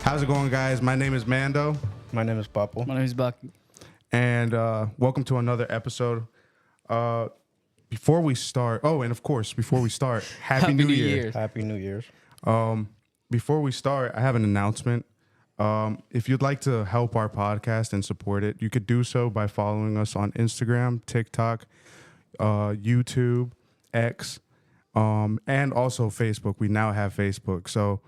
How's it going, guys? My name is Mando, My name is Papo. My name is Bucky. and welcome to another episode. Before we start, Happy New Year. Happy New Year's. Before we start, I have an announcement. If you'd like to help our podcast and support it, you could do so by following us on Instagram, TikTok, YouTube, X, and also Facebook. We now have Facebook. So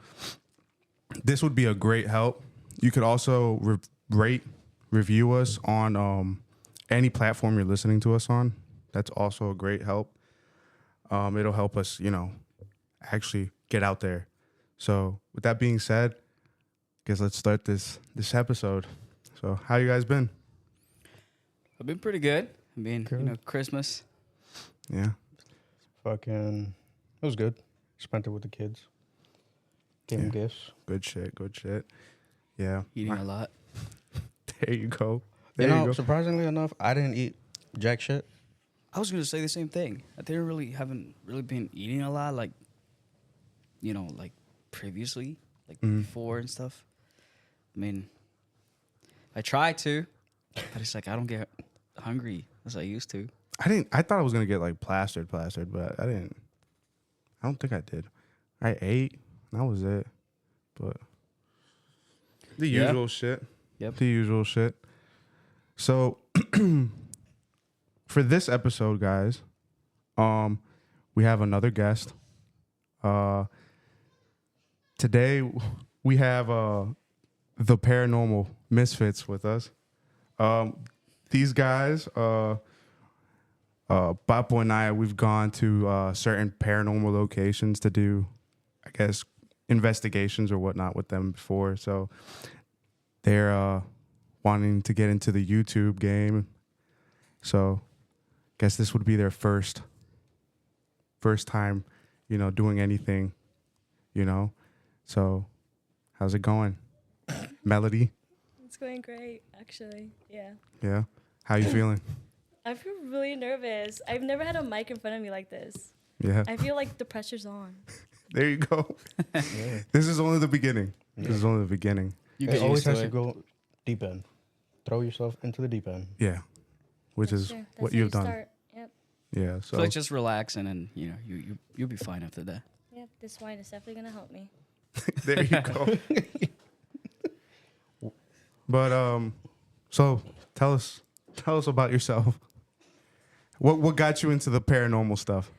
this would be a great help. You could also rate, review us on any platform you're listening to us on. That's also a great help. It'll help us, actually get out there. So with that being said, guess let's start this episode. So how you guys been? I've been pretty good. I mean, Christmas. Yeah. It was good. Spent it with the kids. Gave them gifts. Good shit. Yeah. Eating a lot. There you go. Surprisingly enough, I didn't eat jack shit. I was gonna say the same thing. I haven't really been eating a lot, like previously, before and stuff. I mean, I try to, but it's like I don't get hungry as I used to. I thought I was gonna get like plastered, but I didn't. I don't think I did. I ate. That was it. But the usual shit. Yep. The usual shit. So for this episode, guys, we have another guest. Today we have the Paranormal Misfits with us. These guys, Papo and I, we've gone to certain paranormal locations to do, I guess, investigations or whatnot with them before. So they're wanting to get into the YouTube game. So I guess this would be their first time, doing anything, So how's it going? Melody? It's going great, actually. Yeah. Yeah. How you feeling? I feel really nervous. I've never had a mic in front of me like this. Yeah. I feel like the pressure's on. There you go. Yeah. This is only the beginning. This is only the beginning. You It get always used to has to it. go deep end. Throw yourself into the deep end. Yeah. Which That's is true. That's what how you've you done. start. Yep. Yeah. So So like just relax and then you'll be fine after that. Yep. This wine is definitely gonna help me. there you go. But so tell us about yourself. What got you into the paranormal stuff?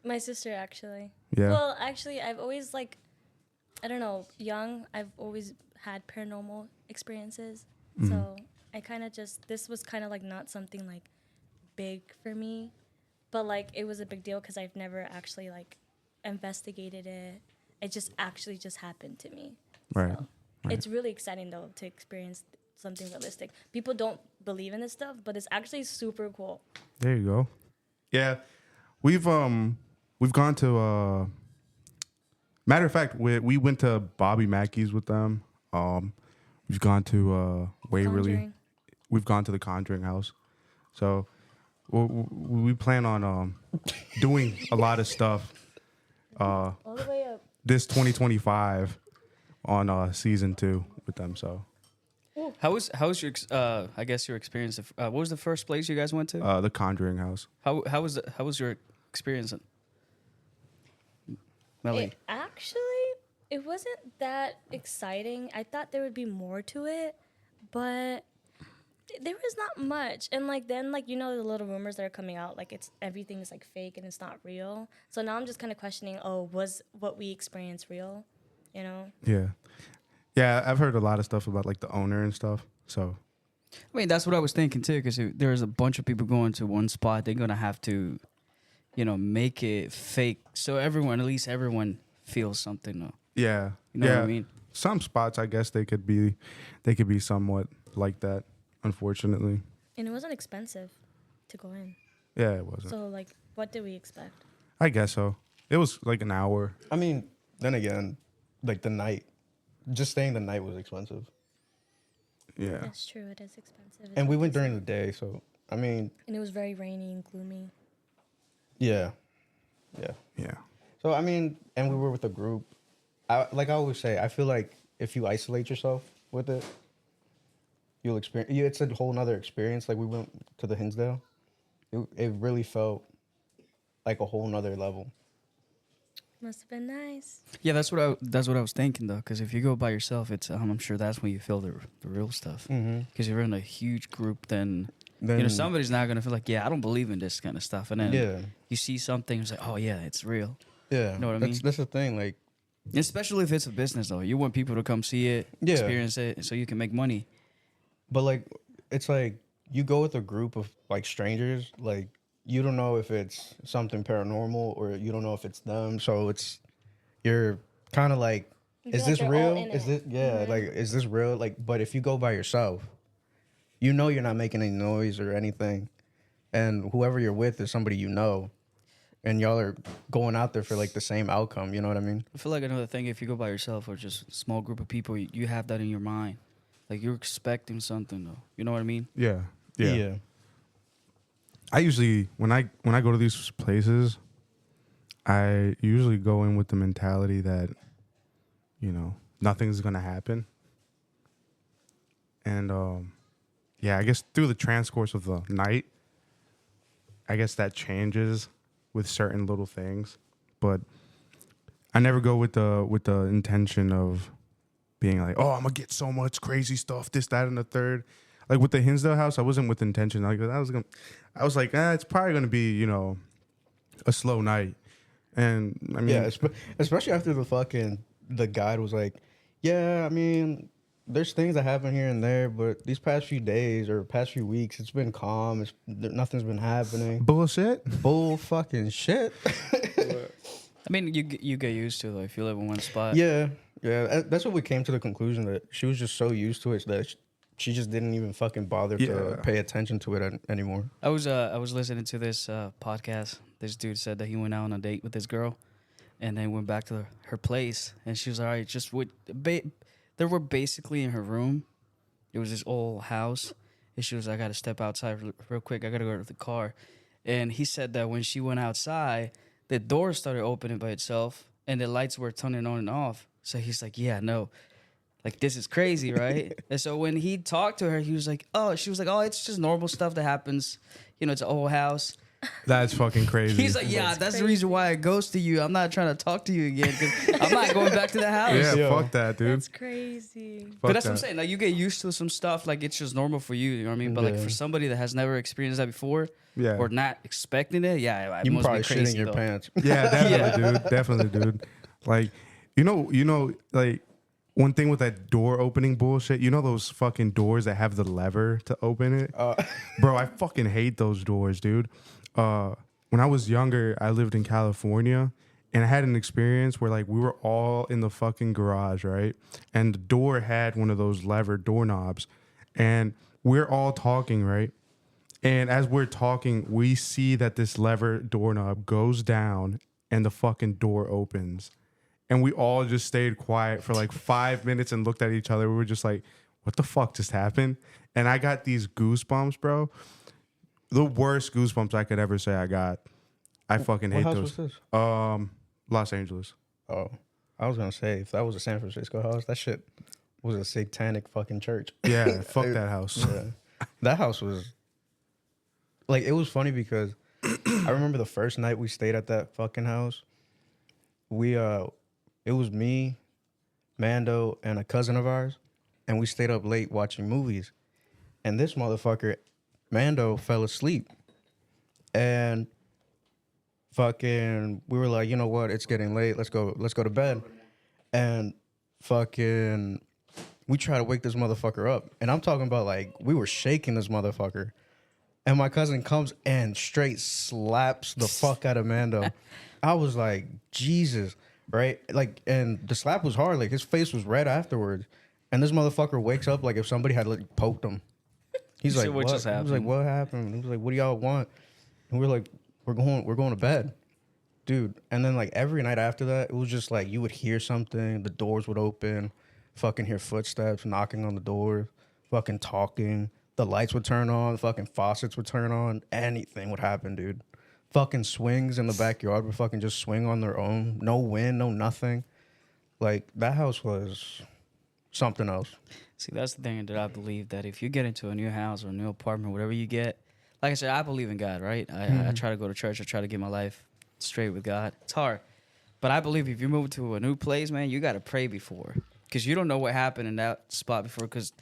My sister, actually. Yeah. Well, actually, I've always young. I've always had paranormal experiences. Mm-hmm. So I kind of this was kind of like not something like big for me, but like it was a big deal because I've never actually like investigated it. It just actually just happened to me. Right. So it's really exciting though to experience something realistic. People don't believe in this stuff, but it's actually super cool. There you go. Yeah. We've gone to matter of fact, we went to Bobby Mackey's with them. We've gone to Waverly. Conjuring. We've gone to the Conjuring house. So we plan on doing a lot of stuff All the way up. this 2025 on season 2 with them. So How was your I guess your experience? What was the first place you guys went to? the Conjuring house. How was your experience? Melly. It wasn't that exciting. I thought there would be more to it, but there was not much. And then the little rumors that are coming out, like everything is like fake and it's not real. So now I'm just kind of questioning, was what we experienced real? Yeah. Yeah, I've heard a lot of stuff about like the owner and stuff. So I mean, that's what I was thinking too, because there's a bunch of people going to one spot. They're gonna have to, make it fake, so at least everyone feels something. Though. yeah, You know what I mean? Some spots, I guess they could be somewhat like that. Unfortunately, And it wasn't expensive to go in. yeah, it wasn't. So what did we expect? I guess so. It was like an hour. I mean, then again, like the night, just staying the night was expensive. Yeah. That's true. It is expensive. And we went during the day, so I mean. And it was very rainy and gloomy. Yeah. Yeah. So I mean, and we were with a group. Like I always say, I feel like if you isolate yourself with it, you'll experience. Yeah, it's a whole nother experience. Like we went to the Hinsdale. It really felt like a whole nother level. Must have been nice. Yeah, that's what I was thinking though. Because if you go by yourself, it's I'm sure that's when you feel the real stuff. Because you're in a huge group, then somebody's not gonna feel like, yeah, I don't believe in this kind of stuff, and then you see something, it's like, oh yeah, it's real. Yeah, you know what I mean? That's the thing. Like, especially if it's a business though, you want people to come see it, experience it, so you can make money. But like, it's like you go with a group of like strangers, like. You don't know if it's something paranormal or you don't know if it's them. So you're kind of like, is this real? Is this, like, is this real? Like, but if you go by yourself, you know you're not making any noise or anything. And whoever you're with is somebody you know. And y'all are going out there for like the same outcome. You know what I mean? I feel like another thing, if you go by yourself or just a small group of people, you have that in your mind. Like you're expecting something though. You know what I mean? Yeah. I usually when I go to these places, I usually go in with the mentality that, nothing's gonna happen. And I guess through the transcourse of the night, I guess that changes with certain little things. But I never go with the intention of being like, oh, I'm gonna get so much crazy stuff, this, that, and the third. Like with the Hinsdale house, I wasn't with intention. Like I was like, it's probably gonna be, a slow night. And I mean, especially after the guide was like, yeah, I mean, there's things that happen here and there, but these past few days or past few weeks, it's been calm. Nothing's been happening. Bullshit. Bull fucking shit. I mean, you get used to it though, if you live in one spot. Yeah. That's what we came to the conclusion that she was just so used to it that she just didn't even fucking bother to pay attention to it anymore. I was listening to this podcast. This dude said that he went out on a date with this girl, and then went back to her place, and she was all right. They were basically in her room. It was this old house, and she was like, I got to step outside real quick. I got to go to the car. And he said that when she went outside, the door started opening by itself, and the lights were turning on and off. So he's like, yeah, no. Like, this is crazy, right? And so when he talked to her, she was like, oh, it's just normal stuff that happens. It's an old house. That's fucking crazy. He's like, yeah, that's the reason why I ghosted you. I'm not trying to talk to you again because I'm not going back to the house. Yeah, fuck that, dude. That's crazy. But that's what I'm saying. Like, you get used to some stuff. Like, it's just normal for you. You know what I mean? But like for somebody that has never experienced that before, or not expecting it, you must probably shit in your pants. Yeah, definitely, dude. Definitely, dude. Like, like. One thing with that door opening bullshit, those fucking doors that have the lever to open it? Bro, I fucking hate those doors, dude. When I was younger, I lived in California, and I had an experience where, like, we were all in the fucking garage, right? And the door had one of those lever doorknobs, and we're all talking, right? And as we're talking, we see that this lever doorknob goes down, and the fucking door opens. And we all just stayed quiet for like 5 minutes and looked at each other. We were just like, what the fuck just happened? And I got these goosebumps, bro. The worst goosebumps I could ever say I got. I fucking hate those. What house was this? Los Angeles. Oh, I was going to say, if that was a San Francisco house, that shit was a satanic fucking church. Yeah, fuck that house. Yeah. That house was, like, it was funny because I remember the first night we stayed at that fucking house. It was me, Mando, and a cousin of ours, and we stayed up late watching movies. And this motherfucker, Mando, fell asleep. And fucking, we were like, you know what? It's getting late. Let's go to bed. And fucking, we try to wake this motherfucker up. And I'm talking about, like, we were shaking this motherfucker. And my cousin comes and straight slaps the fuck out of Mando. I was like, Jesus. Right? Like, and the slap was hard. Like, his face was red afterwards. And this motherfucker wakes up like if somebody had, like, poked him. He's like, what just happened? He was like, what happened? He was like, what do y'all want? And we're like, we're going to bed. Dude. And then, like, every night after that, it was just like you would hear something. The doors would open. Fucking hear footsteps knocking on the door. Fucking talking. The lights would turn on. Fucking faucets would turn on. Anything would happen, dude. Fucking swings in the backyard would fucking just swing on their own. No wind, no nothing. Like, that house was something else. See, that's the thing that I believe, that if you get into a new house or a new apartment, whatever you get, like I said, I believe in God, right? I try to go to church. I try to get my life straight with God. It's hard. But I believe if you move to a new place, man, you got to pray before. Because you don't know what happened in that spot before. Because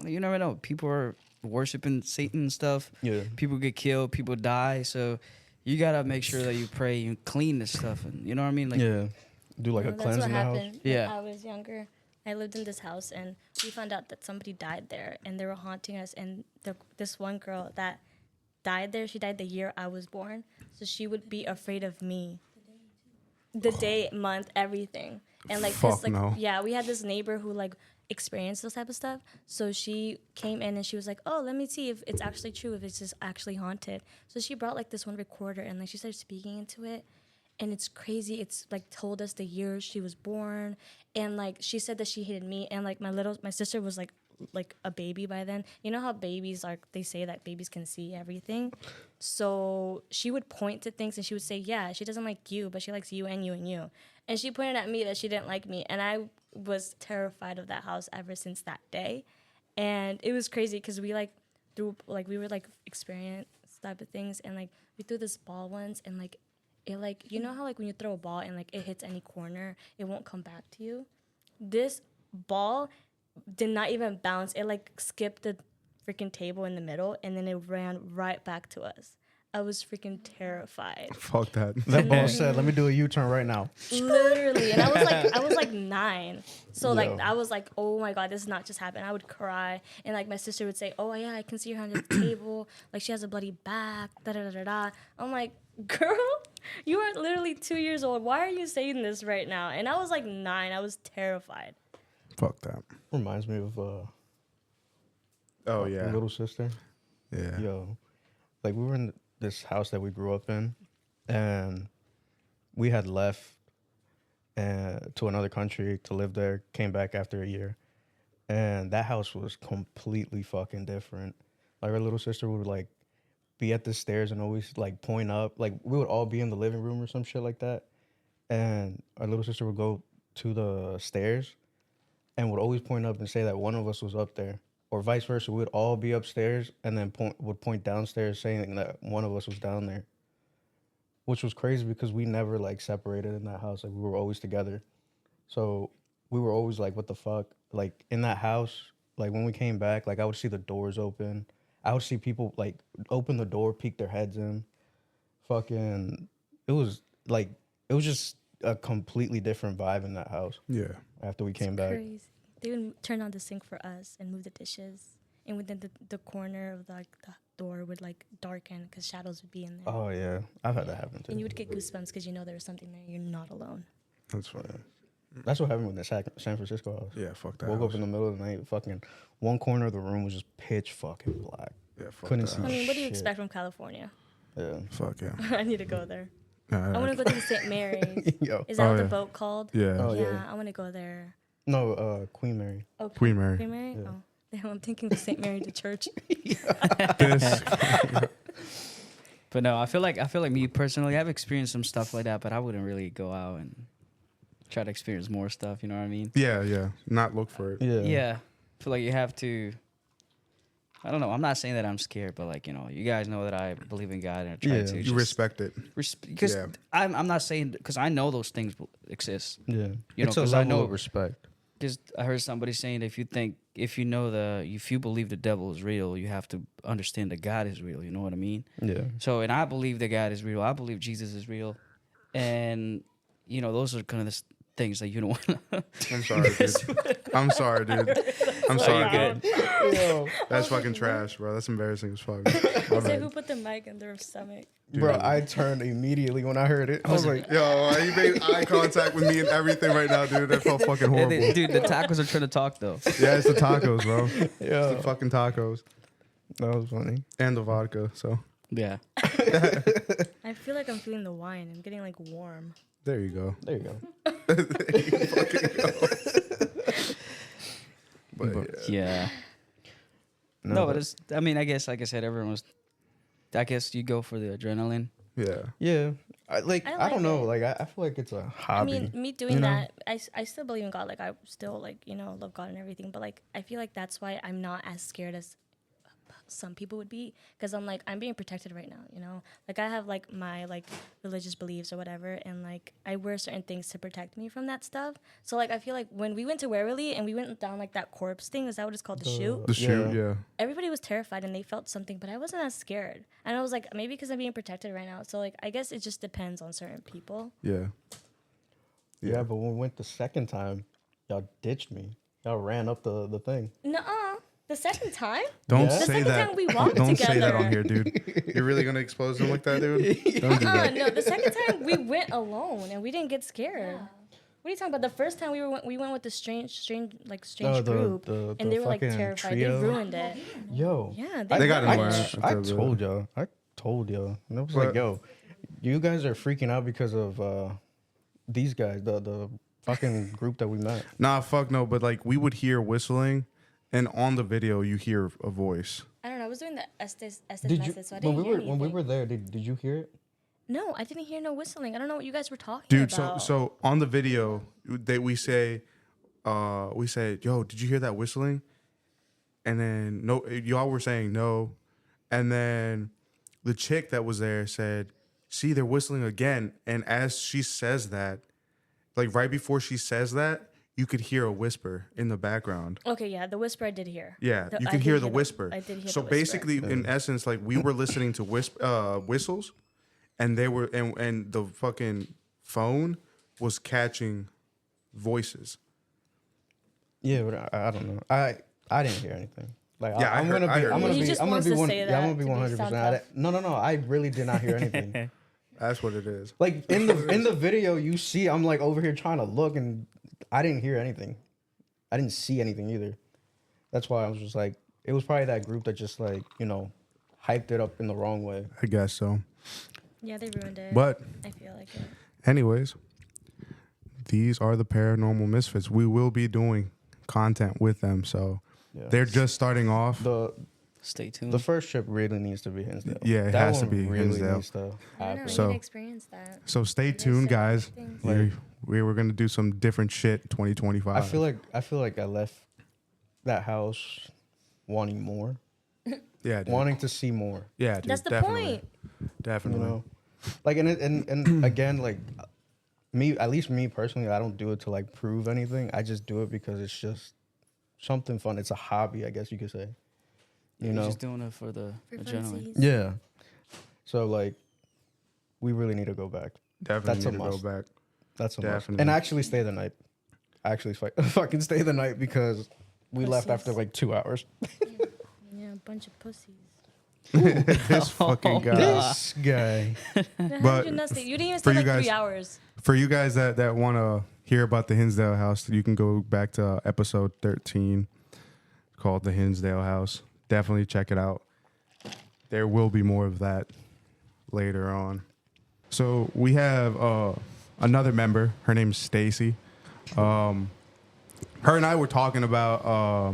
you never know. People are worshiping Satan and stuff. Yeah. People get killed. People die. So you got to make sure that you pray and clean this stuff. And you know what I mean? Like, Yeah. Do like a That's cleanse what in the house. happened Yeah. when I was younger. I lived in this house, and we found out that somebody died there, and they were haunting us. And this one girl that died there, she died the year I was born, so she would be afraid of me. The day, month, everything, and like, Fuck this, like, no. yeah, we had this neighbor who like experienced this type of stuff. So she came in and she was like, "Oh, let me see if it's actually true, if it's just actually haunted." So she brought like this one recorder, and like she started speaking into it. And it's crazy. It's like told us the year she was born, and like she said that she hated me, and like my sister was like a baby by then. You know how babies are? They say that babies can see everything. So she would point to things and she would say, "Yeah, she doesn't like you, but she likes you and you and you." And she pointed at me that she didn't like me, and I was terrified of that house ever since that day. And it was crazy because we like we were like experience type of things, and like we threw this ball once, and like. It like, you know how like when you throw a ball and like it hits any corner, it won't come back to you? This ball did not even bounce. It like skipped the freaking table in the middle, and then it ran right back to us. I was freaking terrified. Fuck that. That ball said, "Let me do a U-turn right now." Literally. And I was like 9. So like Yo. I was like, "Oh my God, this is not just happened." I would cry, and like my sister would say, "Oh yeah, I can see her under the table. Like she has a bloody back." Da da da da da. I'm like, "Girl, you are literally 2 years old. Why are you saying this right now?" And I was like 9. I was terrified. Fuck that. Reminds me of Oh yeah. little sister. Yeah. Yo, like we were in this house that we grew up in, and we had left to another country to live there. Came back after a year, and that house was completely fucking different. Like our little sister would like be at the stairs and always like point up. Like we would all be in the living room or some shit like that, and our little sister would go to the stairs and would always point up and say that one of us was up there. Or vice versa, we would all be upstairs and then would point downstairs saying that one of us was down there. Which was crazy because we never like separated in that house. Like we were always together. So we were always like, what the fuck? Like in that house, like when we came back, like I would see the doors open. I would see people like open the door, peek their heads in. Fucking, it was just a completely different vibe in that house Yeah. after we came back. Crazy. They would turn on the sink for us and move the dishes. And within the corner of the door would like darken because shadows would be in there. Oh yeah, I've had that happen too. And you would get goosebumps because you know there was something there. You're not alone. That's funny. That's what happened with the San Francisco house. Yeah, fuck that. Woke house. up in the middle of the night, fucking one corner of the room was just pitch fucking black. Yeah, fuck Couldn't that. see I mean, what do you shit. expect from California? Yeah. Fuck yeah. I need to go there. Nah, I want to go to St. Mary's. Yo. Is that Oh, what the yeah. boat called? Yeah. Oh, yeah, yeah. I want to go there. No, Queen Mary. Oh, Queen Mary. Queen Mary? Yeah. Oh, damn, I'm thinking of St. Mary the church. This. but no, I feel like me personally, I've experienced some stuff like that, but I wouldn't really go out and try to experience more stuff. You know what I mean? Yeah, yeah. Not look for it. Yeah. Yeah. I feel like you have to. I don't know. I'm not saying that I'm scared, but like, you know, you guys know that I believe in God and I try Yeah. to You just respect it. because Yeah. I'm not saying because I know those things exist. Yeah. You know, It's a 'cause I level know- of respect. Because I heard somebody saying if you believe the devil is real, you have to understand that God is real. You know what I mean? Yeah. So, and I believe that God is real. I believe Jesus is real, and you know, those are kind of the things that you don't want to. I'm sorry, dude. I'm sorry, dude. I'm sorry. good. Yo. That's fucking trash, bro. That's embarrassing as fuck. He My said, bad. who put the mic in their stomach? Bro, I turned immediately when I heard it. I was like, Yo, you made eye contact with me and everything right now, dude. That felt fucking horrible. Dude, the tacos are trying to talk though. Yeah, it's the tacos, bro. It's yeah. the fucking tacos That was funny. and the vodka. So Yeah. I feel like I'm feeling the wine. I'm getting like warm. there you go. There you go. But Yeah. No, but it's. I mean, I guess, like I said, I guess you go for the adrenaline. yeah, Yeah. I like don't know. it. Like I feel like it's a I hobby. mean, me doing you know? that, I still believe in God. Like, I still, like, love God and everything. But, like, I feel like that's why I'm not as scared as some people would be. Because I'm, like, I'm being protected right now. Like, I have, like, my, like, religious beliefs or whatever. And, like, I wear certain things to protect me from that stuff. So, like, I feel like when we went to Waverly and we went down, like, that corpse thing, is that what it's called? The chute? The shoot, yeah. Everybody was terrified and they felt something, but I wasn't as scared. And I was like, maybe because I'm being protected right now. So, like, I guess it just depends on certain people. Yeah. Yeah, but when we went the second time, y'all ditched me. Y'all ran up the thing. Nuh-uh. The second time? Don't Yeah. The say second that. time we walked Don't together. say that on here, dude. You're really gonna expose them like that, dude? Don't do that. No, the second time we went alone and we didn't get scared. What are you talking about? The first time we went with the strange group, the and they were like fucking terrified. trio. They ruined it. Yo. Yeah, They got ruined nowhere. it. I told y'all. I told y'all. And I was like, But- yo, you guys are freaking out because of these guys, the fucking group that we met. Nah, fuck no. But like, we would hear whistling, and on the video, you hear a voice. I don't know. I was doing the Estes Did you, method, so I didn't when hear we anything. were there, did you hear it? No, I didn't hear no whistling. I don't know what you guys were talking Dude, about. so on the video, we said, yo, did you hear that whistling? And then no, y'all were saying no, and then the chick that was there said, "See, they're whistling again." And as she says that, like right before she says that, you could hear a whisper in the background. Okay, yeah, the whisper I did hear. Yeah, The- you I could did hear the whisper. I did hear So the whisper. basically, in essence, like we were listening to whistles, and they were and the fucking phone was catching voices. Yeah, but I don't know. I didn't hear anything. Like Yeah, I I'm heard- gonna I be heard I'm gonna He be just I'm gonna wants be to one say yeah, I'm that gonna be to be 100%. sound tough. No, I really did not hear anything. That's what it is. Like in the video you see I'm like over here trying to look and I didn't hear anything. I didn't see anything either. That's why I was just like it was probably that group that just like, hyped it up in the wrong way. I guess so. Yeah, they ruined it. But I feel like it. anyways, these are the Paranormal Misfits. We will be doing content with them, so Yeah. they're just starting off. Stay tuned. The first trip really needs to be Hinsdale. Yeah, it That has to one be really Hinsdale. needs to I don't know. happen. We So- need to experience that. So stay guys tuned, said guys. things. We were gonna do some different shit 2025. I feel like I left that house wanting more, yeah, dude. wanting to see more. Yeah, dude, That's the definitely. point. Definitely. Like and again, like at least me personally, I don't do it to like prove anything. I just do it because it's just something fun. It's a hobby, I guess you could say. You You're know? just doing it for the For adrenaline. funsies. Yeah. So like, we really need to go back. Definitely That's a need to must. go back. That's a must. Definitely. And actually stay the night. Actually fucking stay the night because we left after Pussies. like 2 hours. Yeah, a bunch of pussies. This fucking guy. This guy. But You didn't even for stay you like guys- 3 hours. For you guys that want to hear about the Hinsdale House, you can go back to episode 13 called The Hinsdale House. Definitely check it out. There will be more of that later on. So we have another member. Her name's Stacy. Her and I were talking about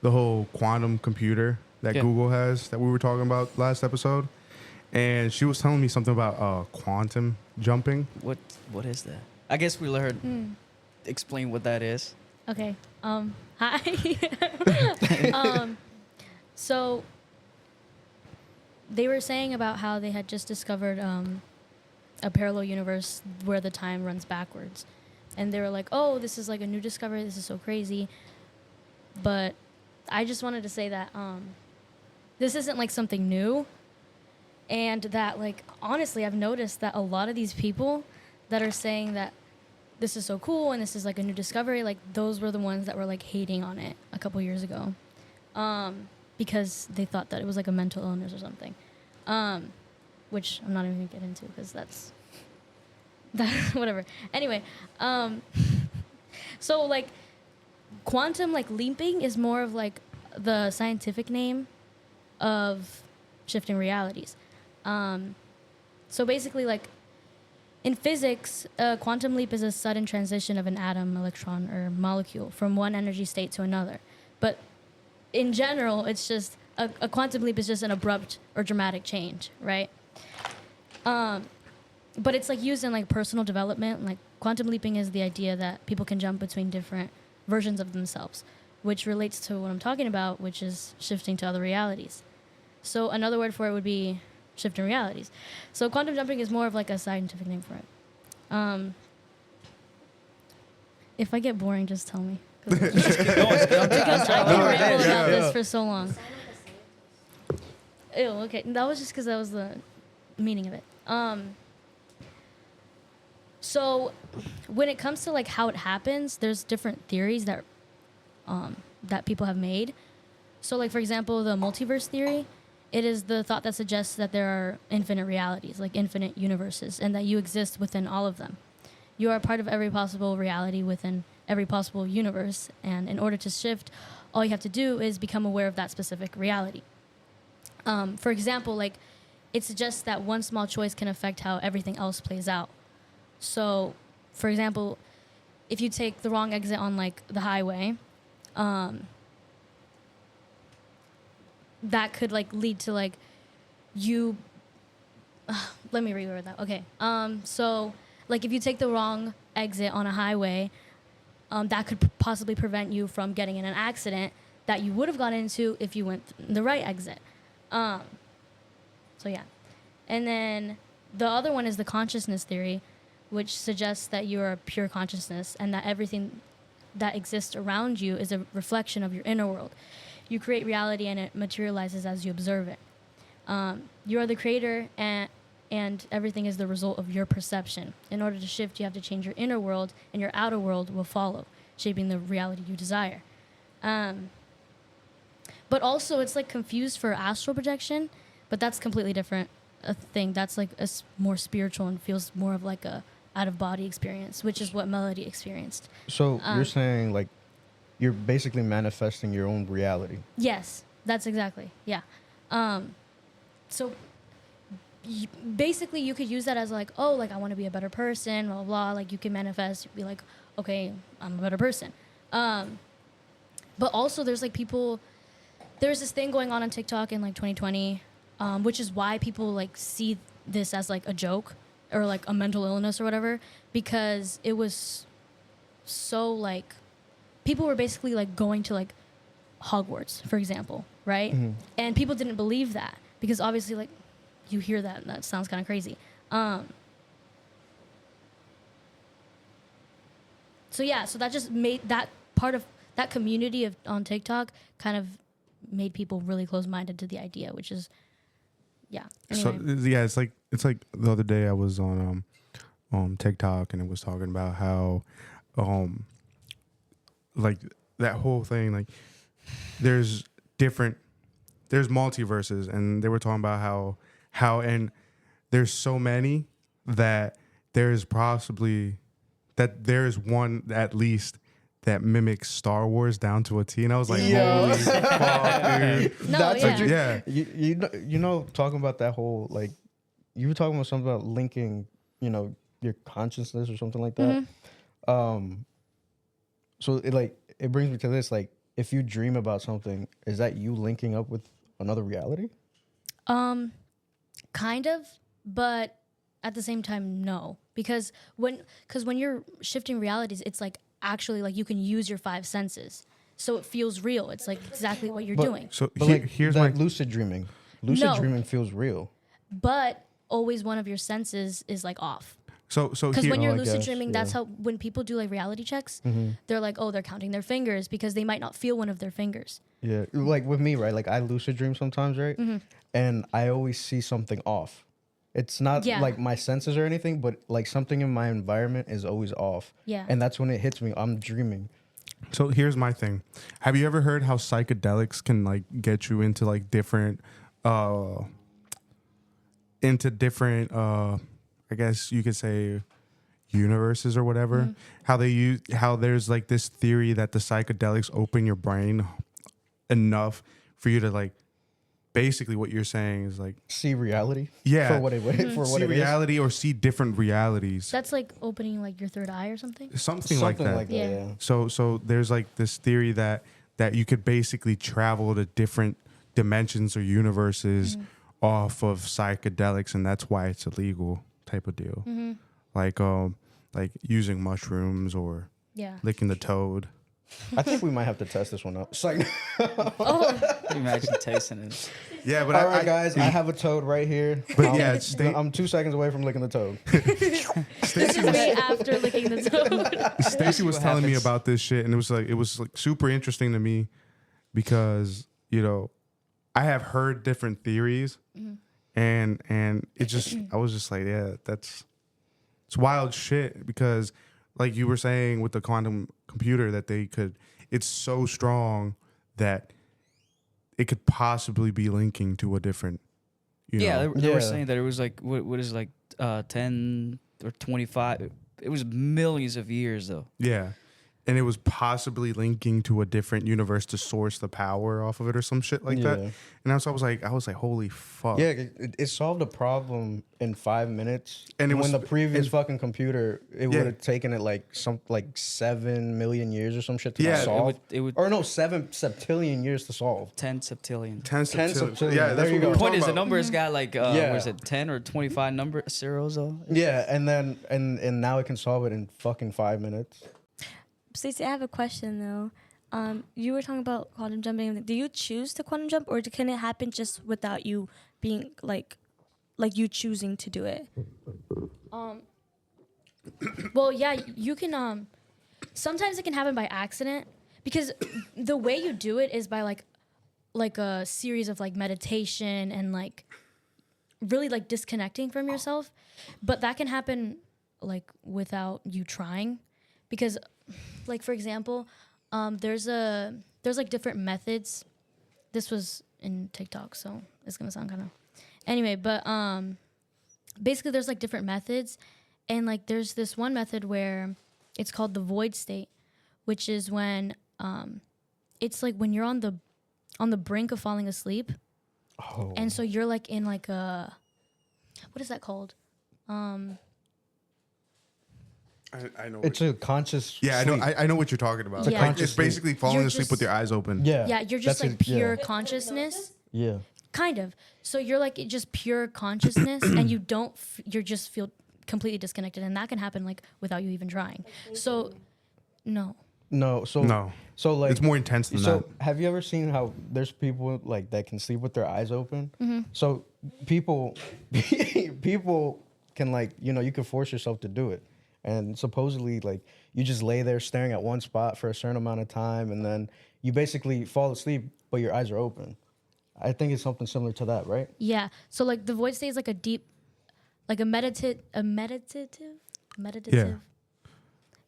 the whole quantum computer that Yeah. Google has that we were talking about last episode. And she was telling me something about quantum jumping. What is that? I guess we let her explain what that is. Okay. Hi. So they were saying about how they had just discovered a parallel universe where the time runs backwards. And they were like, "Oh, this is like a new discovery. This is so crazy." But I just wanted to say that this isn't like something new. And that, like, honestly, I've noticed that a lot of these people that are saying that this is so cool and this is like a new discovery, like, those were the ones that were like hating on it a couple years ago, because they thought that it was like a mental illness or something, which I'm not even gonna get into because that's whatever. Anyway, so like quantum like leaping is more of like the scientific name of shifting realities. So basically, like, in physics, a quantum leap is a sudden transition of an atom, electron, or molecule from one energy state to another. But in general, it's just a quantum leap is just an abrupt or dramatic change, right? but it's like used in like personal development. Like quantum leaping is the idea that people can jump between different versions of themselves, which relates to what I'm talking about, which is shifting to other realities. So another word for it would be shifting realities. So quantum jumping is more of like a scientific name for it. If I get boring, just tell me. Because I can ramble about this for so long. Ew, okay. That was just because that was the meaning of it. So when it comes to like how it happens, there's different theories that that people have made. So like for example, the multiverse theory, it is the thought that suggests that there are infinite realities, like infinite universes, and that you exist within all of them. You are part of every possible reality within every possible universe, and in order to shift, all you have to do is become aware of that specific reality. For example, like it suggests that one small choice can affect how everything else plays out. So, for example, if you take the wrong exit on like the highway, that could like lead to like you. Let me reword that. Okay. So like if you take the wrong exit on a highway, that could possibly prevent you from getting in an accident that you would have gotten into if you went the right exit. So yeah. And then the other one is the consciousness theory, which suggests that you are a pure consciousness and that everything that exists around you is a reflection of your inner world. You create reality and it materializes as you observe it. You are the creator and everything is the result of your perception. In order to shift, you have to change your inner world and your outer world will follow, shaping the reality you desire. But also it's like confused for astral projection, but that's completely different a thing. That's like more spiritual and feels more of like a out of body experience, which is what Melody experienced. So you're saying like you're basically manifesting your own reality. Yes, that's exactly. Yeah. So basically you could use that as like, oh, like I want to be a better person, blah, blah, blah. Like you can manifest, be like, okay, I'm a better person. But also there's like there's this thing going on TikTok in like 2020, which is why people like see this as like a joke or like a mental illness or whatever, because it was so like, people were basically like going to like Hogwarts, for example, right? Mm-hmm. And people didn't believe that because obviously like you hear that and that sounds kind of crazy. So yeah, so that just made that part of that community on TikTok kind of made people really close-minded to the idea, which is, yeah. Anyway. So yeah, it's like the other day I was on TikTok and it was talking about how like that whole thing, like there's multiverses, and they were talking about how and there's so many that there's one at least that mimics Star Wars down to a T, and I was like, holy fuck, dude. No, that's yeah. You know, talking about that whole like, you were talking about something about linking, you know, your consciousness or something like that. Mm-hmm. So it brings me to this, like, if you dream about something, is that you linking up with another reality? Kind of, but at the same time, no. Because when you're shifting realities, it's like actually like you can use your five senses. So it feels real. It's like exactly what you're doing. So here's like lucid dreaming. Lucid dreaming feels real. But always one of your senses is like off. So because when you're lucid dreaming, that's how when people do like reality checks, mm-hmm. they're like, oh, they're counting their fingers because they might not feel one of their fingers. Yeah, like with me, right? Like I lucid dream sometimes, right? Mm-hmm. And I always see something off. It's not like my senses or anything, but like something in my environment is always off. Yeah. And that's when it hits me. I'm dreaming. So here's my thing. Have you ever heard how psychedelics can like get you into like different I guess you could say universes or whatever? Mm-hmm. How there's like this theory that the psychedelics open your brain enough for you to like, basically what you're saying is like see reality. Yeah. For what it see reality or see different realities. That's like opening like your third eye or something. Something like that. Yeah. So there's like this theory that you could basically travel to different dimensions or universes off of psychedelics, and that's why it's illegal. type of deal, Mm-hmm. like using mushrooms or Yeah. licking the toad. I think we might have to test this one out. It's like, Oh, Imagine tasting it. Yeah, but all right, guys, I have a toad right here. But yeah, stay, I'm 2 seconds away from licking the toad. this is way after licking the toad. Stacy was what telling me happens. about this shit, and it was like super interesting to me because I have heard different theories, and it just I was just like, yeah, it's wild shit because like you were saying with the quantum computer that it's so strong that it could possibly be linking to a different Yeah, know. they were Yeah. saying that it was like what is it, like 10 or 25. It was millions of years though. Yeah. And it was possibly linking to a different universe to source the power off of it or some shit like that. Yeah. And I was like, holy fuck. Yeah, it solved a problem in 5 minutes. And it when was- the previous and- fucking computer, it Yeah. would have taken it like 7 million years or some shit to Yeah, it solve. it would Or no, 7 septillion years to solve. 10 septillion. 10 septillion. septillion. Yeah, that's There you what we go. were Point talking is, the about. number's got like Yeah. what is it, 10 or 25 number zeros though? Yeah, and then and now it can solve it in fucking 5 minutes. Stacey, I have a question though. You were talking about quantum jumping. Do you choose to quantum jump, or can it happen just without you being like you choosing to do it? Well, yeah, you can. Sometimes it can happen by accident because the way you do it is by like a series of like meditation and like really like disconnecting from yourself. But that can happen like without you trying, because like for example, there's like different methods. This was in TikTok, so it's gonna sound kind of anyway. But basically, there's like different methods. And like there's this one method where it's called the void state, which is when it's like when you're on the brink of falling asleep. Oh. And so you're like in like a, what is that called? I know. It's a conscious yeah, sleep. I know what you're talking about. It's a Like, conscious it's basically falling You're asleep just- with your eyes open. Yeah. Yeah, you're just That's like it, yeah. pure consciousness. Yeah. Kind of. So you're like just pure consciousness and you don't, you just feel completely disconnected. And that can happen like without you even trying. So, no. No, so No. so like It's more intense than so that. have you ever seen how there's people like that can sleep with their eyes open? Mm-hmm. So people people can like, you can force yourself to do it. And supposedly like you just lay there staring at one spot for a certain amount of time and then you basically fall asleep but your eyes are open. I think it's something similar to that, right? Yeah. So like the void state is like a deep, like a meditative.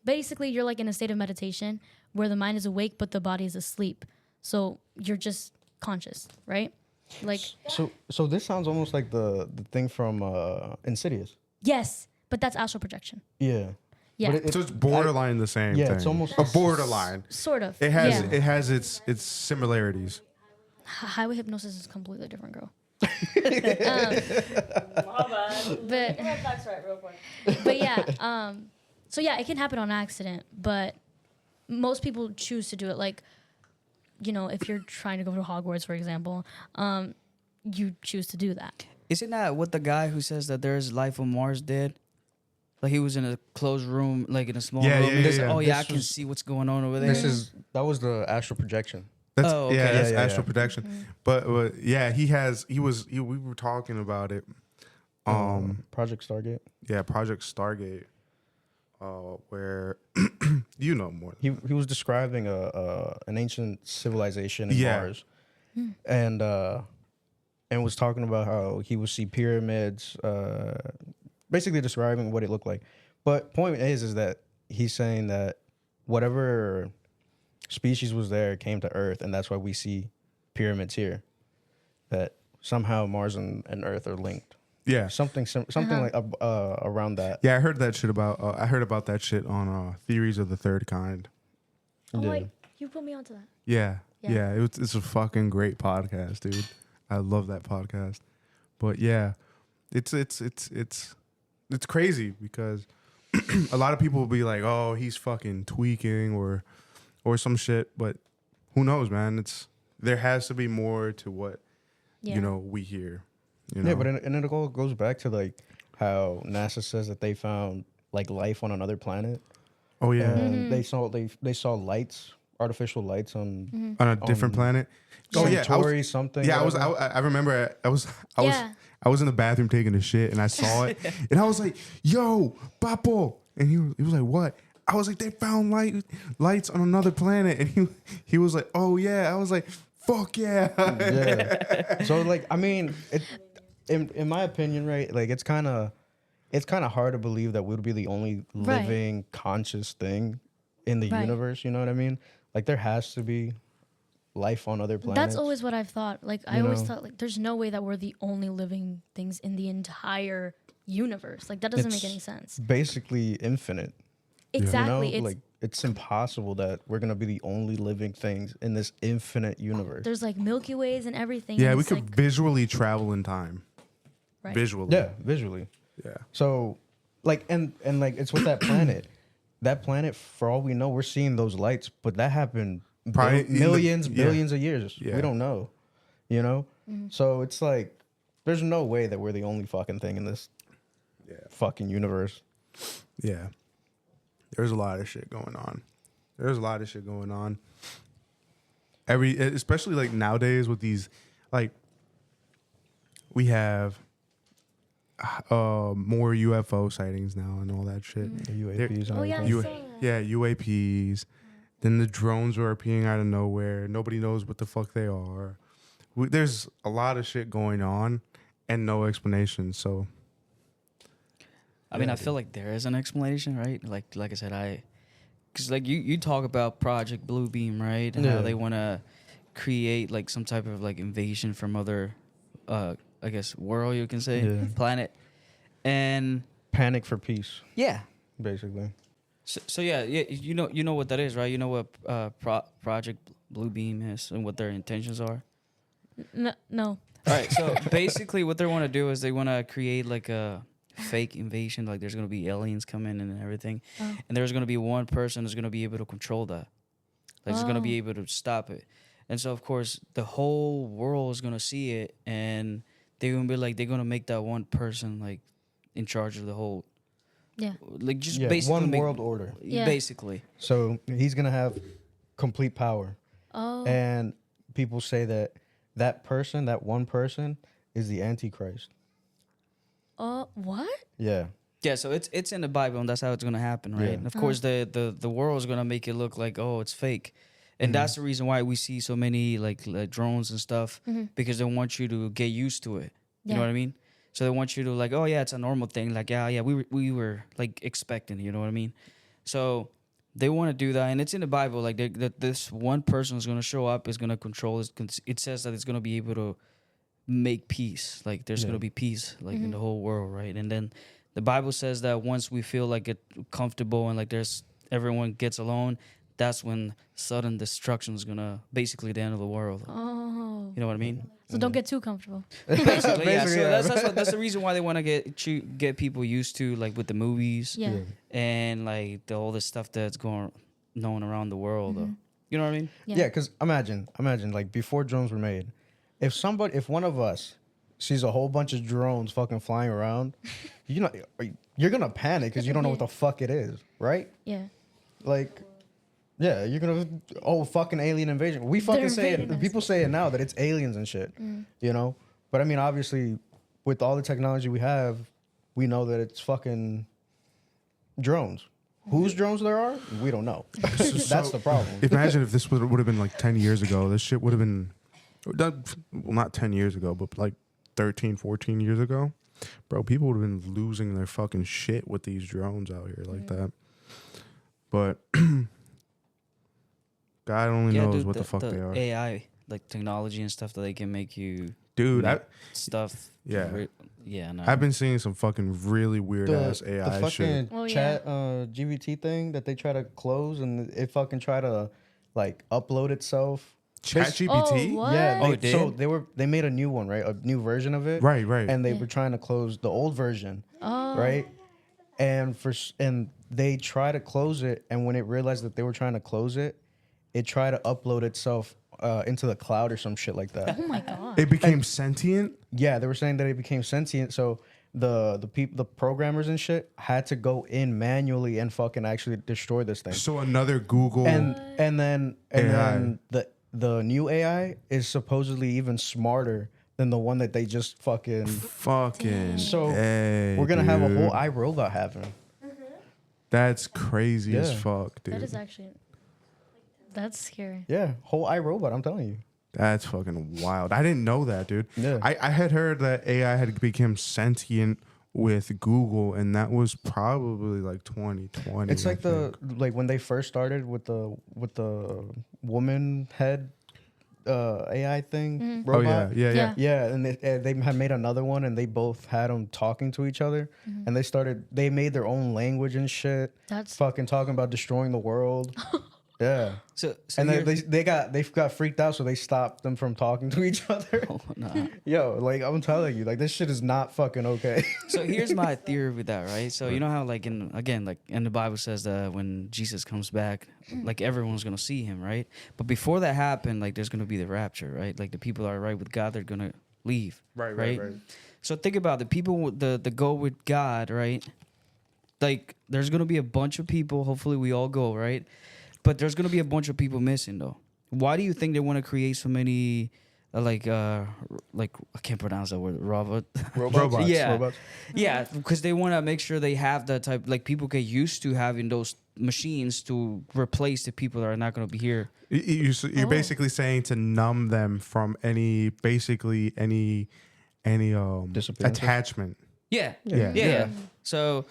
Basically, you're like in a state of meditation where the mind is awake but the body is asleep. So you're just conscious, right? Like So this sounds almost like the thing from Insidious. yes, but that's astral projection. Yeah. Yeah, But So it's borderline the same yeah, thing. it's almost- a borderline. sort of. It has yeah. it has its similarities. Highway hypnosis is a completely different girl. But That's right, real quick. but yeah, so yeah, it can happen on accident, but most people choose to do it. Like, if you're trying to go to Hogwarts, for example, you choose to do that. Isn't that what the guy who says that there's life on Mars did? Like he was in a closed room, like in a small Yeah, room. yeah, and they yeah, said, yeah. oh yeah, I This can was- see what's going on over there. that was the astral projection. That's Oh, okay. yeah, that's Yeah, yeah, astral yeah. projection. But yeah, we were talking about it. Project Stargate. Yeah, Project Stargate. Where you know more. He was describing an ancient civilization in Yeah. Mars, and was talking about how he would see pyramids, basically describing what it looked like. But point is that he's saying that whatever species was there came to Earth, and that's why we see pyramids here. That somehow Mars and Earth are linked. Yeah, Something like around that. yeah. I heard that shit about. I heard about that shit on Theories of the Third Kind. Oh, Yeah. wait, you put me onto that. Yeah, Yeah. yeah. It's a fucking great podcast, dude. I love that podcast. But yeah, it's crazy because a lot of people will be like, "Oh, he's fucking tweaking," or some shit. But who knows, man? There has to be more to what Yeah. we hear. You know? Yeah, but and it all goes back to like how NASA says that they found like life on another planet. Oh yeah, And they saw lights, artificial lights on on a different planet. Oh yeah, Centauri something. Yeah, whatever. I remember. Yeah. I was in the bathroom taking a shit, and I saw it, and I was like, "Yo, Papo," and he was like, "What?" I was like, "They found lights on another planet," and he was like, "Oh yeah." I was like, "Fuck yeah." Yeah. So like, I mean, in my opinion, right? Like, it's kind of hard to believe that we'd be the only Right. living conscious thing in the Right. universe. You know what I mean? Like, there has to be life on other planets. That's always what I've thought. Like I You always know? thought like there's no way that we're the only living things in the entire universe. Like that doesn't make It's any sense. basically infinite. Exactly. You know? It's Like, it's impossible that we're gonna be the only living things in this infinite universe. there's like Milky Ways and everything. Yeah, and we it's could like, visually travel in time. right. Visually. Yeah, visually. Yeah. So, like, and like, it's with that planet. That planet, for all we know, we're seeing those lights, but that happened Probably in the- millions, yeah. billions of years. Yeah. We don't know, you know. Mm-hmm. So it's like, there's no way that we're the only fucking thing in this fucking universe. Yeah. There's a lot of shit going on. Especially like nowadays with these, like, we have more UFO sightings now and all that shit. The UAPs. and Oh, yeah, everything. I saw that. Yeah, UAPs. Then the drones are appearing out of nowhere. Nobody knows what the fuck they are. There's a lot of shit going on and no explanation. So I mean, I feel like there is an explanation, right? Like I said, because like you talk about Project Bluebeam, right? And Yeah. how they want to create like some type of like invasion from other, I guess, world, you can say, Yeah. planet. And Panic for peace, yeah. basically. So yeah, you know what that is, right? You know what Project Bluebeam is and what their intentions are. No. All right, so basically what they want to do is they want to create like a fake invasion, like there's going to be aliens coming in and everything. Oh. And there's going to be one person who's going to be able to control that. Like is going to be Oh. able to stop it. And so of course the whole world is going to see it and they're going to be like they're going to make that one person like in charge of the whole Yeah. like just Yeah, basically one make- world order. Yeah. Basically. So he's gonna have complete power. Oh. And people say that that one person, is the Antichrist. Oh. What? Yeah. Yeah, so it's in the Bible, and that's how it's gonna happen, right? Yeah. And of course, the world is gonna make it look like, oh, it's fake, and that's the reason why we see so many like drones and stuff, because they want you to get used to it. You know Yeah. what I mean? So they want you to like, oh yeah, it's a normal thing. Like yeah, we were like expecting. You know what I mean? So they want to do that, and it's in the Bible. Like that this one person is gonna show up, is gonna control. It says that it's gonna be able to make peace. Like there's Yeah. gonna be peace, like in the whole world, right? And then the Bible says that once we feel like it comfortable and like there's everyone gets alone, that's when sudden destruction is gonna basically the end of the world. Oh. You know what I mean? So don't get too comfortable. Basically, yeah. So Basically, yeah. that's the reason why they want to get people used to like with the movies Yeah. and like all this stuff that's going known around the world. You know what I mean? Yeah. Yeah, because imagine like before drones were made, if one of us sees a whole bunch of drones fucking flying around, you're gonna panic because you don't know what the fuck it is, right? Yeah. Like, yeah, you're gonna fucking alien invasion. We fucking They're say invading it. us. People say it now that it's aliens and shit, you know. But I mean, obviously, with all the technology we have, we know that it's fucking drones. Whose drones there are, we don't know. That's the problem. imagine if this would have been like 10 years ago. This shit would have been done, well, not 10 years ago, but like 13, 14 years ago. Bro, people would have been losing their fucking shit with these drones out here like that. But God only knows dude, what the fuck they are. AI, like technology and stuff that they can make you Dude, make stuff. Yeah. Yeah, no. I've been seeing some fucking really weird ass the AI fucking shit. Oh, yeah. chat GBT thing that they try to close and it fucking try to like upload itself. Chat GPT? Oh, what? Yeah, Oh, it did? so they made a new one, right? A new version of it. Right, right. And they Yeah. were trying to close the old version, Oh. right? And they try to close it, and when it realized that they were trying to close it, it tried to upload itself into the cloud or some shit like that. Oh my god. It became sentient? Yeah, they were saying that it became sentient. So the programmers and shit had to go in manually and fucking actually destroy this thing. So another Google. And then AI. the new AI is supposedly even smarter than the one that they just fucking. Fucking. So A, we're gonna have a dude. whole iRobot happen. That's crazy as Yeah. fuck, dude. That is actually. That's scary. Yeah, whole iRobot. I'm telling you. That's fucking wild. I didn't know that, dude. Yeah. I had heard that AI had become sentient with Google, and that was probably like 2020. It's like I think. like when they first started with the woman head AI thing. Oh Robot. yeah. Yeah, and they had made another one, and they both had them talking to each other, and they made their own language and shit. That's Fucking talking about destroying the world. Yeah, So and then here's- they got freaked out, so they stopped them from talking to each other. oh, no. Yo, like I'm telling you, like this shit is not fucking okay. So here's my theory with that, right? So you know how like in the Bible says that when Jesus comes back, like everyone's gonna see him, right? But before that happened, like there's gonna be the rapture, right? Like the people that are right with God, they're gonna leave, right? So think about the people with the go with God, right? Like there's gonna be a bunch of people. Hopefully we all go, right? But there's gonna be a bunch of people missing though. Why do you think they want to create so many like I can't pronounce that word, Robots. Yeah. Robots. Yeah, because they want to make sure they have the type, like people get used to having those machines to replace the people that are not going to be here. You're basically saying to numb them from any Disappearances? attachment. Yeah. Yeah. So,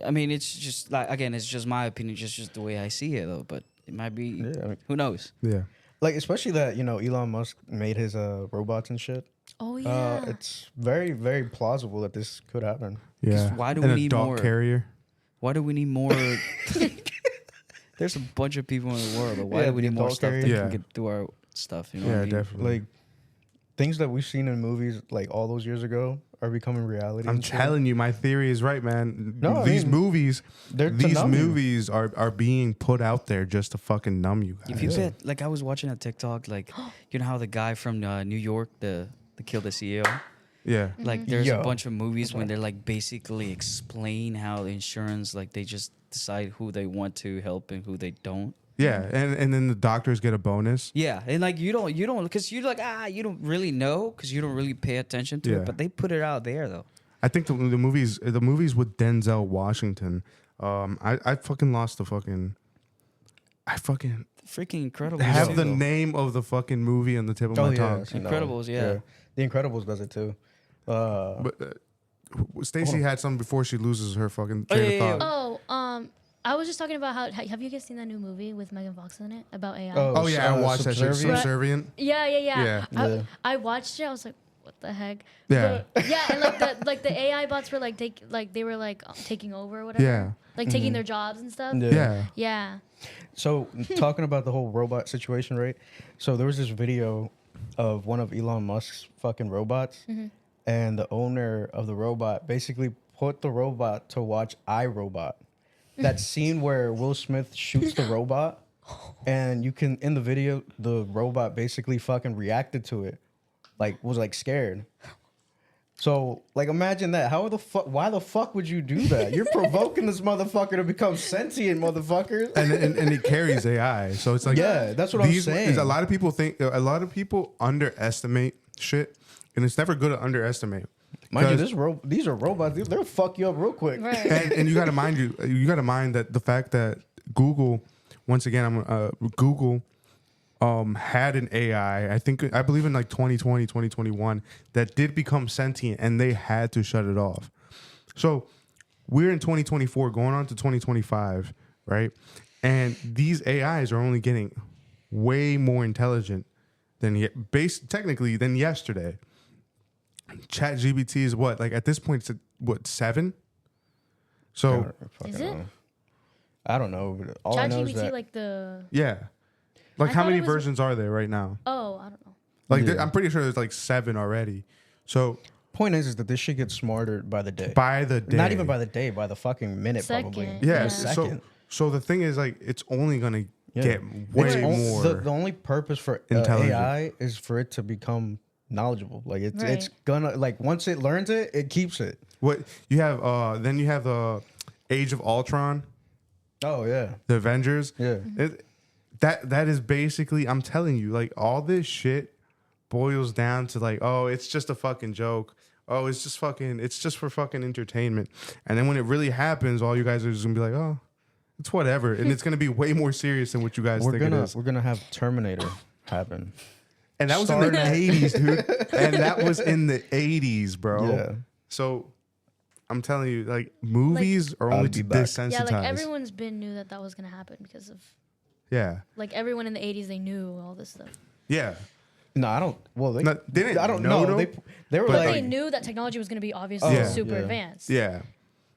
I mean, it's just like, again, it's just my opinion, just the way I see it though, but it might be, Yeah, I mean, who knows? Yeah. like especially that Elon Musk made his robots and shit. oh yeah. It's very very plausible that this could happen. Yeah. why do And we a need dog more? carrier? Why do we need more? There's a bunch of people in the world, but why Yeah, do we the need more adult stuff that carrier. can Yeah. get through our stuff? You know what Yeah, I mean? definitely. Like things that we've seen in movies like all those years ago are becoming reality. I'm and shit. telling you, my theory is right, man. No, I these mean, movies, they're to these numb you. movies are being put out there just to fucking numb you guys. If you bet, like I was watching a TikTok, like you know how the guy from New York, the killed the CEO. Yeah. Like there's Yo. a bunch of movies when they're like basically explain how insurance, like they just decide who they want to help and who they don't. Yeah, and then the doctors get a bonus. Yeah, and like you don't because you're like you don't really know because you don't really pay attention to Yeah. it, but they put it out there though. I think the movies with Denzel Washington. I fucking lost the fucking. I fucking Freaking Incredibles. have too, the though. name of the fucking movie on the tip of Oh my yeah, tongue. I've seen that Incredibles, one. yeah. The Incredibles does it too. But Stacey Hold on. had some before she loses her fucking Oh, train yeah, of yeah, thought. Oh, I was just talking about how have you guys seen that new movie with Megan Fox in it about AI? Oh yeah, I watched that shit. Subservient? Subservient. Yeah. Yeah. Yeah. I watched it. I was like, what the heck? Yeah. Yeah, and like the AI bots were like they were like taking over or whatever. Yeah. Like taking their jobs and stuff. Yeah. Yeah. So talking about the whole robot situation, right? So there was this video of one of Elon Musk's fucking robots, and the owner of the robot basically put the robot to watch iRobot. That scene where Will Smith shoots the robot, and you can in the video the robot basically fucking reacted to it, like was like scared. So like imagine that. How the fuck? Why the fuck would you do that? You're provoking this motherfucker to become sentient, motherfuckers. And it carries AI, so it's like Yeah, that's what I'm saying. A lot of people underestimate shit, and it's never good to underestimate. Mind you, 'Cause- these are robots. They'll fuck you up real quick. Right. and you got to mind that the fact that Google, once again, Google had an AI, I believe in like 2020, 2021, that did become sentient, and they had to shut it off. So we're in 2024 going on to 2025, right? And these AIs are only getting way more intelligent technically than yesterday. ChatGPT is what, like at this point, it's what, 7? So Is it? I don't know. But all I know is ChatGPT that like the yeah, like I how thought many it was- versions are there right now? oh I don't know. Like Yeah. I'm pretty sure there's like 7 already. So point is that this shit gets smarter by the day. by the day, Not even by the day, by the fucking minute, Second. probably. yeah. Yeah. So Second. so the thing is, like, it's only gonna Yeah. get way It's more. The only purpose for intelligent. AI is for it to become knowledgeable. Like it's Right. gonna like once it learns it, it keeps it. What you have? Then you have the Age of Ultron, Oh yeah, the Avengers. yeah. That is basically, I'm telling you, like all this shit boils down to like, oh, it's just a fucking joke. Oh, it's just for fucking entertainment. And then when it really happens, all you guys are just gonna be like, oh, it's whatever, and it's gonna be way more serious than what you guys think it is. We're gonna have Terminator happen. And that was in the 80s, dude. And that was in the 80s, bro. Yeah. So I'm telling you, like movies are only I'll to be back. desensitize. Yeah, like everyone's been knew that was gonna happen because of Yeah. like everyone in the 80s they knew all this stuff. Yeah. No, I don't. Well, they didn't I don't know. know. They were But like, They knew that technology was gonna be obviously Yeah. super Yeah. advanced. Yeah.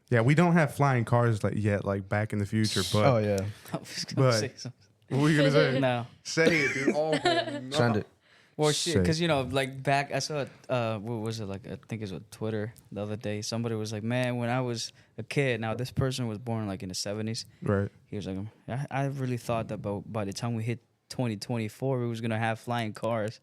Yeah, we don't have flying cars like yet, like back in the future. But oh yeah, I was gonna But- say something. what were you gonna say? No. Say it, dude. Oh, no. send it. Well, shit, Say. because like back, I saw what was it like? I think it was on Twitter the other day. Somebody was like, "Man, when I was a kid, now this person was born like in the 70s. Right. He was like, I really thought that by the time we hit 2024, we was gonna have flying cars,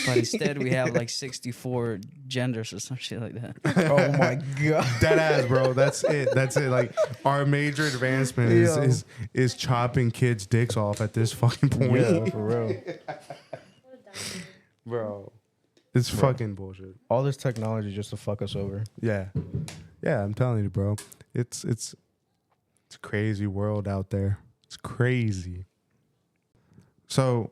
but instead we have like 64 genders or some shit like that. Oh my god. Dead ass, bro. That's it. That's it. Like our major advancement Yo. is chopping kids' dicks off at this fucking point. Yeah, for real. Bro. It's fucking bullshit. All this technology just to fuck us over. Yeah. Yeah, I'm telling you, bro. It's a crazy world out there. It's crazy. So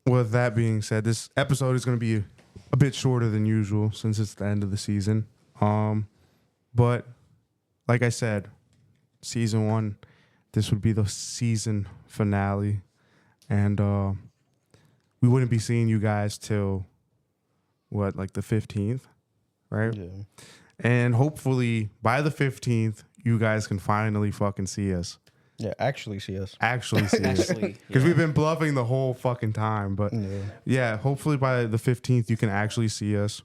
with that being said, this episode is going to be a bit shorter than usual since it's the end of the season. But like I said, season 1, this would be the season finale. And we wouldn't be seeing you guys till what, like the 15th, right? Yeah. And hopefully by the 15th, you guys can finally fucking see us. Yeah, actually see us. Actually see us. Actually, Because yeah. we've been bluffing the whole fucking time. But Yeah. yeah, hopefully by the 15th, you can actually see us.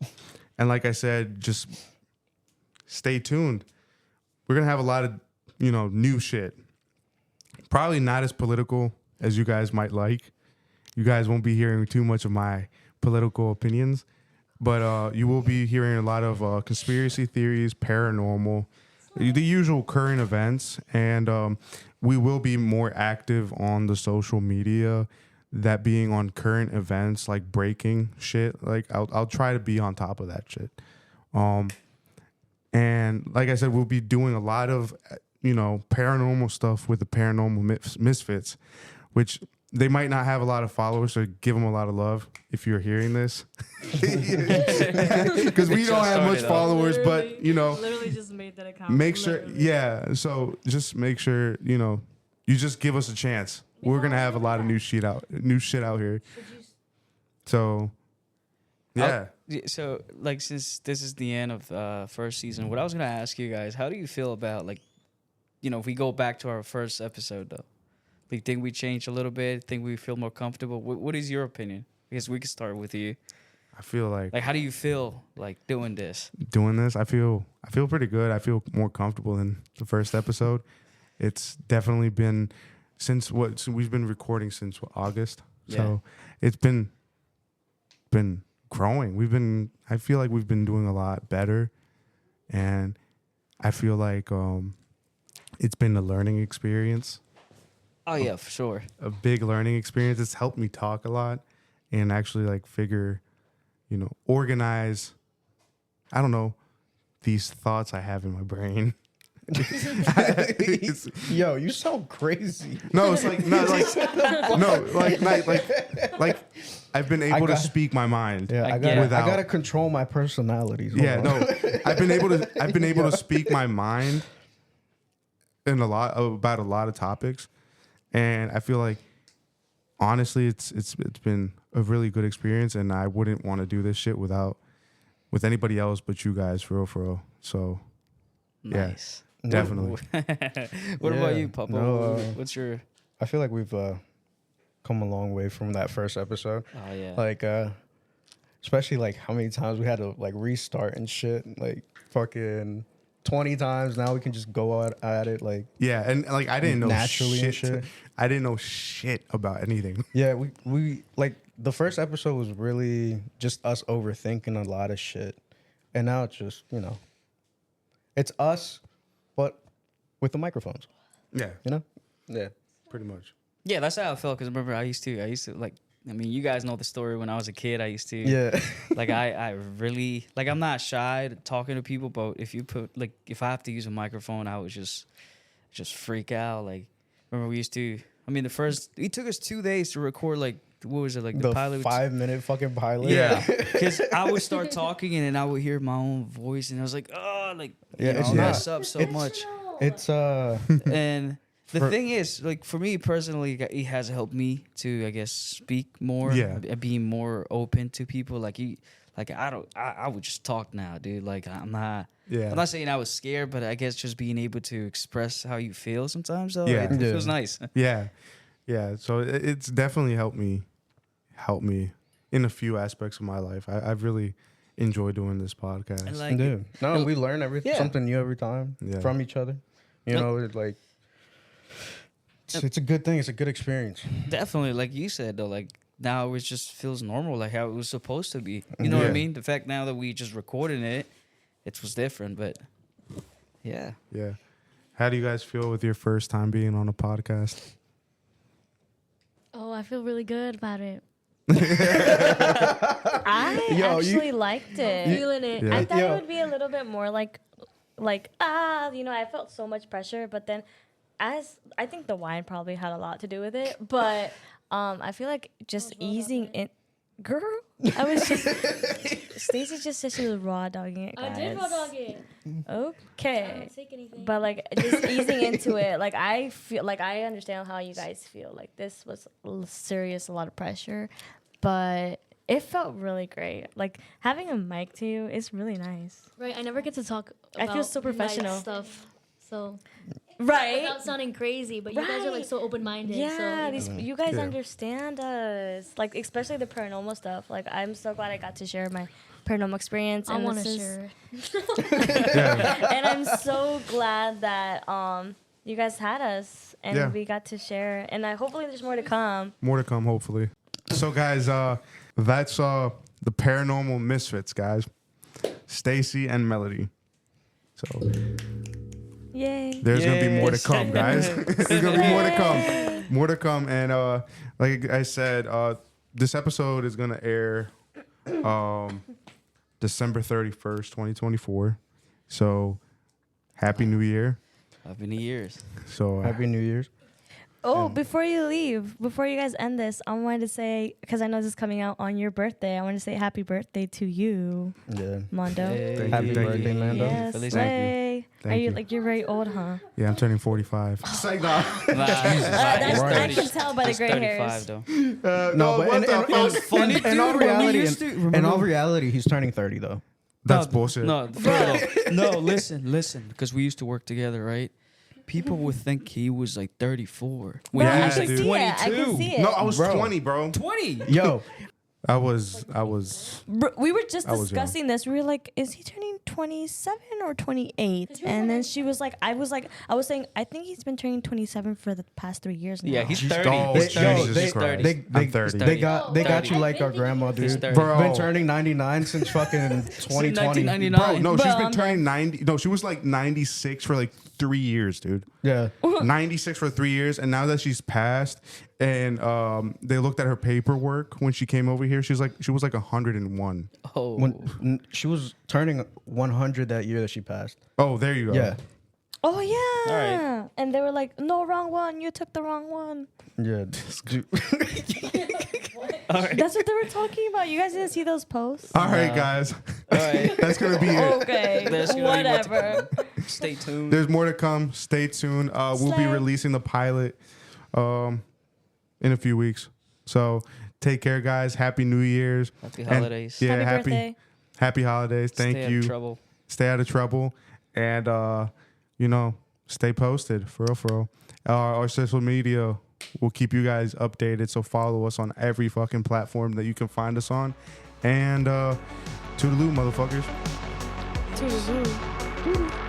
And like I said, just stay tuned. We're going to have a lot of, new shit. Probably not as political as you guys might like. You guys won't be hearing too much of my political opinions. But you will be hearing a lot of conspiracy theories, paranormal, the usual current events. And we will be more active on the social media, that being on current events, like breaking shit. Like I'll try to be on top of that shit. And like I said, we'll be doing a lot of, paranormal stuff with the Paranormal Misfits, which they might not have a lot of followers, so give them a lot of love if you're hearing this. Because we don't have much started followers, but, literally just made that account. make sure, yeah. So just make sure, you just give us a chance. We're going to have a lot of new shit out here. So, yeah. So, like, since this is the end of first season, what I was gonna ask you guys, how do you feel about, like, if we go back to our first episode though? Like, think we changed a little bit? Think we feel more comfortable? What is your opinion? I guess we could start with you. I feel like Like, how do you feel like doing this? doing this, I feel pretty good. I feel more comfortable than the first episode. It's definitely been since we've been recording since August. So it's been growing. I feel like we've been doing a lot better, and I feel like it's been a learning experience, Oh yeah, for sure. a big learning experience. It's helped me talk a lot and actually like figure, organize, I don't know, these thoughts I have in my brain. Yo, you sound crazy. No, it's like like I've been able to speak my mind. Yeah, I get it. gotta control my personalities. Hold Yeah, on. no, I've been able to speak my mind in about a lot of topics, and I feel like honestly, it's been a really good experience, and I wouldn't want to do this shit with anybody else but you guys, for real. So yeah, Nice. definitely. What about Yeah, you, Papa? no, What's your? I feel like we've come a long way from that first episode. Oh yeah. Like, especially like how many times we had to like restart and shit. Like fucking 20 times. Now we can just go out at it. Like, Yeah, and like I didn't know Naturally and shit. shit. I didn't know shit about anything. yeah, we like the first episode was really just us overthinking a lot of shit. And now it's just, it's us, but with the microphones, Yeah, Yeah. pretty much. Yeah, that's how I felt. Because remember, I used to like. I mean, you guys know the story. When I was a kid, I used to. Yeah. Like I really like. I'm not shy to talking to people, but if I have to use a microphone, I would just freak out. Like, remember we used to. I mean, it took us 2 days to record. Like, what was it? Like the pilot. 5-minute fucking pilot. Yeah, because I would start talking and then I would hear my own voice and I was like, oh, like Yeah, you it's know, not- mess up so much. It's And the thing is, like for me personally, it has helped me to, I guess, speak more. Yeah. Being more open to people. I would just talk now, dude. Like I'm not. Yeah. I'm not saying I was scared, but I guess just being able to express how you feel sometimes, though, Yeah. it Yeah. feels nice. Yeah, so it's definitely helped me in a few aspects of my life. I've really enjoyed doing this podcast. And like, dude. No, we learn everything, Yeah. something new every time Yeah. from each other. It's like it's a good thing. It's a good experience. definitely, like you said, though, like now it just feels normal, like how it was supposed to be. You know what I Yeah. mean? The fact now that we just recorded it was different, but yeah. Yeah. How do you guys feel with your first time being on a podcast? Oh, I feel really good about it. I Yo, you- actually liked it. Feeling it. Yeah. I thought Yo. it would be a little bit more like I felt so much pressure, but then as I think the wine probably had a lot to do with it, but I feel like just easing in. Girl, I was just Stacey just said she was raw dogging it. I Guys. did raw dog it. I Okay. don't take anything. But like just easing into it, like I feel like I understand how you guys feel. Like this was serious, a lot of pressure, but it felt really great. Like having a mic to you is really nice. Right, I never get to talk I feel about so nice professional. stuff. So Right? without sounding crazy, but you guys are like Right. so open minded. Yeah, so, you guys Yeah. understand us. Like especially the paranormal stuff. Like I'm so glad I got to share my paranormal experience. I and want to this is- share. Yeah. And I'm so glad that you guys had us and Yeah. we got to share. And hopefully there's more to come. More to come, hopefully. So, guys, that's the Paranormal Misfits, guys. Stacy and Melody. So Yay. there's gonna be more to Yes. come, guys. There's gonna be more to come. More to come. And like I said, this episode is gonna air December 31st, 2024. So happy New Year. Happy New Year's. So Happy New Year's. Oh, before you leave, before you guys end this, I wanted to say, because I know this is coming out on your birthday, I want to say happy birthday to you, Yeah. Mondo. Hey. Happy Thank birthday, you. Mando. Yes, Feliz slay. Thank Are you you. like you're very old, huh? yeah, I'm turning 45. It's like, nah. That's, Right. I can tell by the He's gray 35 hairs. though. No, but what the fuck? funny, in dude, all when we reality, used to- in remember- all reality, he's turning 30 though. That's No, bullshit. No, for real. No, listen, because we used to work together, right? People would think he was like 34. When Yeah, he I was can like dude. see it. I can 22. see it. No, I was Bro. 20, bro. 20. Yo, I was We were just I was young. discussing this. We were like, is he turning 27 or 28? And then she was like, I was saying, I think he's been turning 27 for the past 3 years now. Yeah, he's Jeez, 30. oh, They- He's yo, 30. Jesus He's Christ. 30. I'm 30. they got you 30. like our grandma, He's dude. 30. Bro. Been turning 99 since fucking 2020. 1999. Bro, no, Bro, she's been I'm turning 90. No, she was like 96 for like 3 years, dude. Yeah. 96 for 3 years, and now that she's passed, and they looked at her paperwork when she came over here, she was like 101. Oh. When she was turning 100 that year that she passed. Oh, there you go. Yeah. Oh yeah. All right. And they were like, no, wrong one. You took the wrong one. Yeah. Dude. All right. That's what they were talking about. You guys didn't see those posts? All right, guys, All right. that's gonna be it. Okay. There's gonna be more to Whatever. Stay tuned. There's more to come. Stay tuned. We'll be Slay. releasing the pilot in a few weeks. So take care, guys. Happy New Year's. Happy And- holidays. yeah, Happy birthday. happy holidays. Thank Stay out you. of trouble. Stay out of trouble, and stay posted for real. Our social media will keep you guys updated, so follow us on every fucking platform that you can find us on. And toodaloo, motherfuckers. Toodaloo.